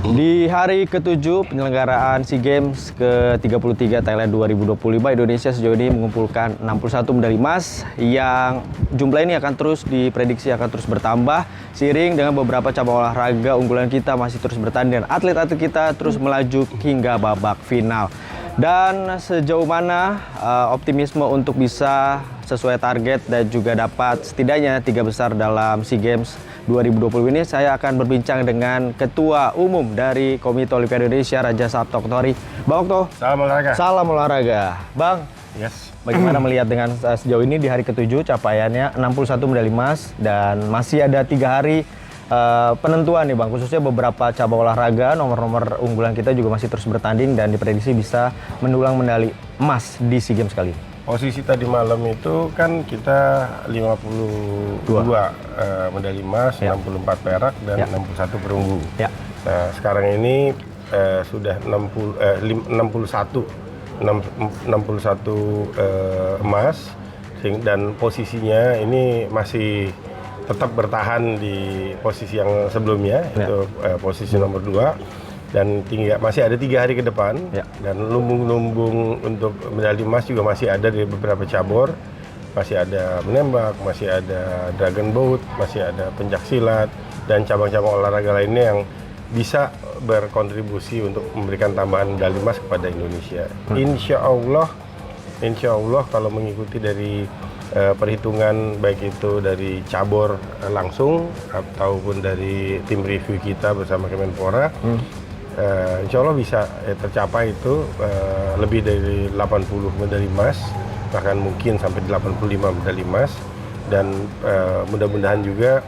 Di hari ke-7 penyelenggaraan SEA Games ke-33 Thailand 2025, Indonesia sejauh ini mengumpulkan 61 medali emas yang jumlah ini akan terus diprediksi akan terus bertambah seiring dengan beberapa cabang olahraga unggulan kita masih terus bertanding dan atlet-atlet kita terus melaju hingga babak final. Dan sejauh mana optimisme untuk bisa sesuai target dan juga dapat setidaknya 3 besar dalam SEA Games 2020 ini, saya akan berbincang dengan Ketua Umum dari Komite Olimpiade Indonesia, Raja Sabto Oktori. Bang Okto. Salam olahraga. Salam olahraga. Bang, Yes. bagaimana melihat dengan sejauh ini di hari ke-7 capaiannya 61 medali emas dan masih ada 3 hari penentuan nih Bang, khususnya beberapa cabang olahraga, nomor-nomor unggulan kita juga masih terus bertanding dan diprediksi bisa mendulang medali emas di SEA Games kali ini. Posisi tadi malam itu kan kita 52 medali emas, Ya. 64 perak dan Ya. 61 perunggu. Ya. Nah, sekarang ini sudah 61 emas dan posisinya ini masih tetap bertahan di posisi yang sebelumnya, Ya. itu posisi nomor 2. Dan masih ada 3 hari ke depan, Ya. dan lumbung-lumbung untuk medali emas juga masih ada di beberapa cabur. Masih ada menembak, masih ada dragon boat, masih ada pencaksilat, dan cabang-cabang olahraga lainnya yang bisa berkontribusi untuk memberikan tambahan medali emas kepada Indonesia. Insya Allah kalau mengikuti dari perhitungan baik itu dari cabur langsung ataupun dari tim review kita bersama Kemenpora, insya Allah bisa tercapai itu lebih dari 80 medali emas, bahkan mungkin sampai 85 medali emas, dan mudah-mudahan juga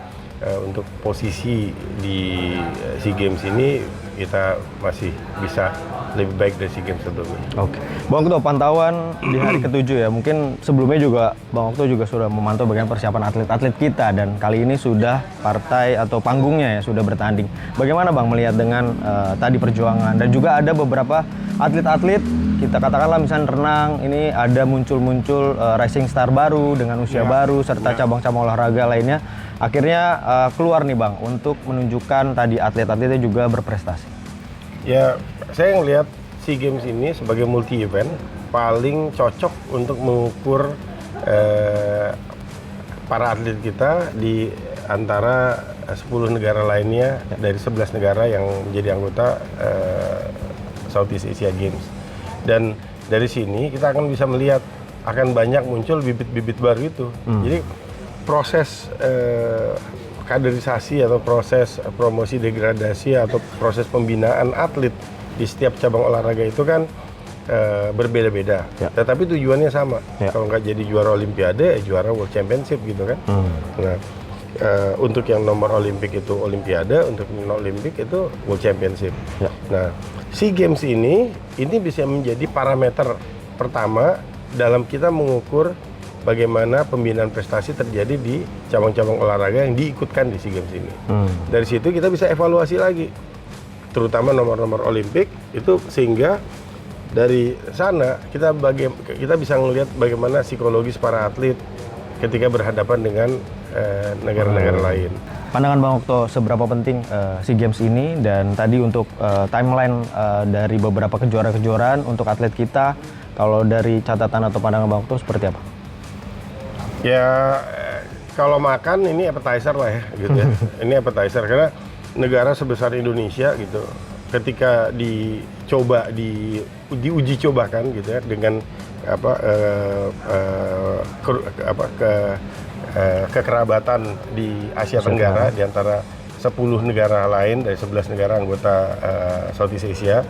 untuk posisi di SEA Games ini kita masih bisa lebih baik dari SEA Games sebelumnya. Oke, Bang Okto, pantauan di hari ke-7 ya, mungkin sebelumnya juga Bang Okto juga sudah memantau bagian persiapan atlet-atlet kita dan kali ini sudah partai atau panggungnya ya sudah bertanding. Bagaimana Bang melihat dengan tadi perjuangan dan juga ada beberapa atlet-atlet, kita katakanlah misalnya renang, ini ada muncul-muncul rising star baru dengan usia baru serta cabang-cabang olahraga lainnya, akhirnya keluar nih Bang untuk menunjukkan tadi atlet-atletnya juga berprestasi. Ya, saya ngelihat SEA Games ini sebagai multi event paling cocok untuk mengukur para atlet kita di antara 10 negara lainnya dari 11 negara yang menjadi anggota Southeast Asia Games. Dan dari sini kita akan bisa melihat akan banyak muncul bibit-bibit baru itu. Jadi proses kaderisasi atau proses promosi degradasi atau proses pembinaan atlet di setiap cabang olahraga itu kan berbeda-beda. Ya. Tetapi tujuannya sama. Ya. Kalau nggak jadi juara Olimpiade, juara World Championship gitu kan. Nah, untuk yang nomor Olimpik itu Olimpiade, untuk non Olimpik itu World Championship. Ya. Nah, SEA Games ini bisa menjadi parameter pertama dalam kita mengukur bagaimana pembinaan prestasi terjadi di cabang-cabang olahraga yang diikutkan di SEA Games ini. Dari situ kita bisa evaluasi lagi, terutama nomor-nomor Olimpik itu, sehingga dari sana kita bisa melihat bagaimana psikologis para atlet ketika berhadapan dengan negara-negara lain. Pandangan Bang Okto, seberapa penting SEA Games ini dan tadi untuk timeline dari beberapa kejuaraan-kejuaraan untuk atlet kita, kalau dari catatan atau pandangan Bang Okto seperti apa? Ya, kalau makan ini appetizer lah ya, gitu ya. Ini appetizer karena negara sebesar Indonesia gitu, ketika diuji cobakan gitu ya dengan kekerabatan di Asia Tenggara di antara 10 negara lain dari 11 negara anggota Southeast Asia.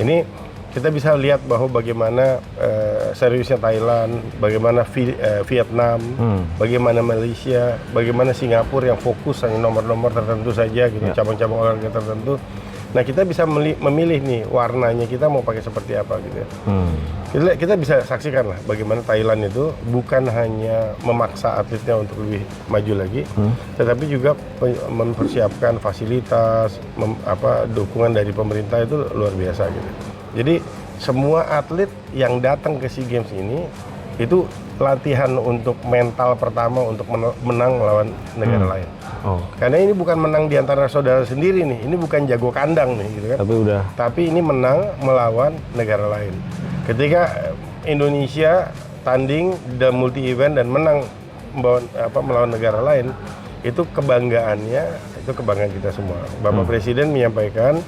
Ini kita bisa lihat bahwa bagaimana seriusnya Thailand, bagaimana Vietnam, bagaimana Malaysia, bagaimana Singapura yang fokus hanya nomor-nomor tertentu saja gitu, cabang-cabang olahraga tertentu. Nah, kita bisa memilih nih warnanya kita mau pakai seperti apa gitu ya. Kita bisa saksikan lah bagaimana Thailand itu bukan hanya memaksa atletnya untuk lebih maju lagi, tetapi juga mempersiapkan fasilitas, dukungan dari pemerintah itu luar biasa gitu. Jadi semua atlet yang datang ke SEA Games ini itu latihan untuk mental pertama untuk menang melawan negara lain. Oh, Karena ini bukan menang di antara saudara sendiri nih, ini bukan jago kandang nih, gitu kan. Tapi ini menang melawan negara lain. Ketika Indonesia tanding dan multi event dan menang melawan negara lain, itu kebanggaan kita semua. Bapak Presiden menyampaikan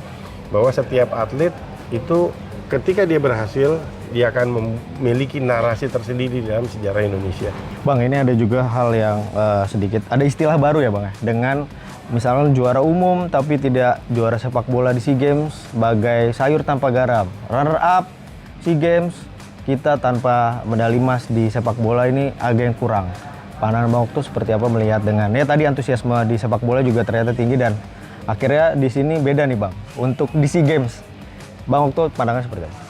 bahwa setiap atlet itu ketika dia berhasil, dia akan memiliki narasi tersendiri dalam sejarah Indonesia. Bang, ini ada juga hal yang sedikit, ada istilah baru ya Bang ya, dengan misalnya juara umum tapi tidak juara sepak bola di SEA Games sebagai sayur tanpa garam. Runner up SEA Games, kita tanpa medali emas di sepak bola ini agak yang kurang. Pandangan Bang Okto seperti apa melihat dengan ya tadi antusiasme di sepak bola juga ternyata tinggi dan akhirnya di sini beda nih Bang. Untuk di SEA Games, Bang Okto pandangan seperti apa?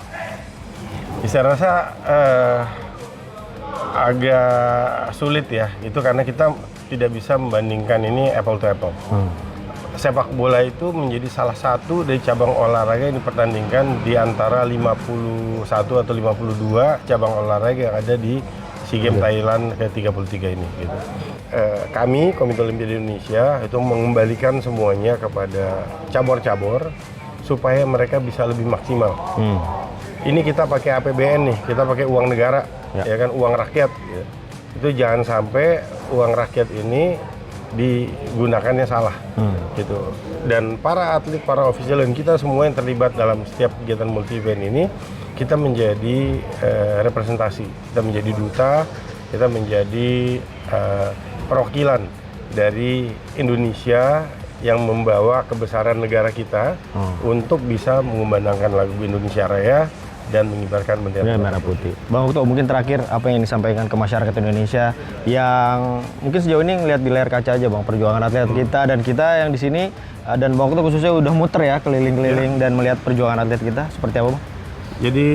Saya rasa agak sulit ya, itu karena kita tidak bisa membandingkan ini apple to apple. Sepak bola itu menjadi salah satu dari cabang olahraga yang dipertandingkan di antara 51 atau 52 cabang olahraga yang ada di SEA Games Thailand ke-33 ini. Gitu. Kami, Komite Olimpiade Indonesia, itu mengembalikan semuanya kepada cabur-cabur supaya mereka bisa lebih maksimal. Ini kita pakai APBN nih, kita pakai uang negara, ya kan, uang rakyat. Ya. Itu jangan sampai uang rakyat ini digunakannya salah, gitu. Dan para atlet, para ofisial dan kita semua yang terlibat dalam setiap kegiatan multi event ini, kita menjadi representasi, kita menjadi duta, kita menjadi perwakilan dari Indonesia yang membawa kebesaran negara kita untuk bisa mengumandangkan lagu Indonesia Raya dan mengibarkan bendera merah putih. Bang Okto, mungkin terakhir apa yang disampaikan ke masyarakat Indonesia yang mungkin sejauh ini ngelihat di layar kaca aja Bang, perjuangan atlet kita dan kita yang di sini dan Bang Okto khususnya udah muter ya keliling-keliling dan melihat perjuangan atlet kita seperti apa Bang? Jadi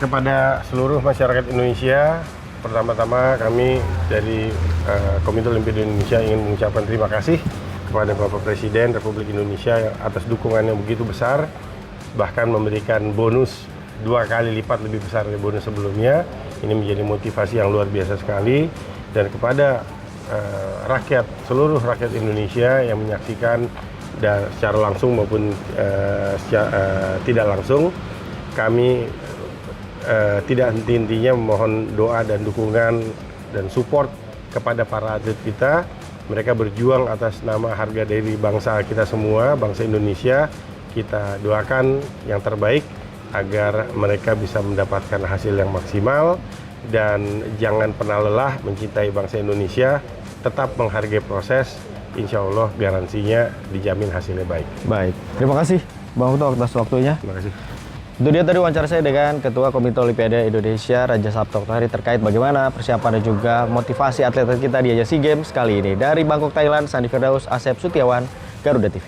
kepada seluruh masyarakat Indonesia, pertama-tama kami dari Komite Olimpiade Indonesia ingin mengucapkan terima kasih kepada Bapak Presiden Republik Indonesia atas dukungan yang begitu besar, bahkan memberikan bonus 2 kali lipat lebih besar dari bonus sebelumnya. Ini menjadi motivasi yang luar biasa sekali. Dan kepada seluruh rakyat Indonesia yang menyaksikan dan secara langsung maupun tidak langsung, kami tidak henti-hentinya memohon doa dan dukungan dan support kepada para atlet kita. Mereka berjuang atas nama harga diri bangsa kita semua, bangsa Indonesia. Kita doakan yang terbaik agar mereka bisa mendapatkan hasil yang maksimal dan jangan pernah lelah mencintai bangsa Indonesia, tetap menghargai proses, insya Allah garansinya dijamin hasilnya baik. Baik, terima kasih Bang Okto atas waktunya. Terima kasih. Itu dia tadi wawancara saya dengan Ketua Komite Olimpiade Indonesia Raja Sabto Oktohari terkait bagaimana persiapan dan juga motivasi atlet kita di ajang SEA Games kali ini. Dari Bangkok, Thailand, Sandi Firdaus, Asep Sutiawan, Garuda TV.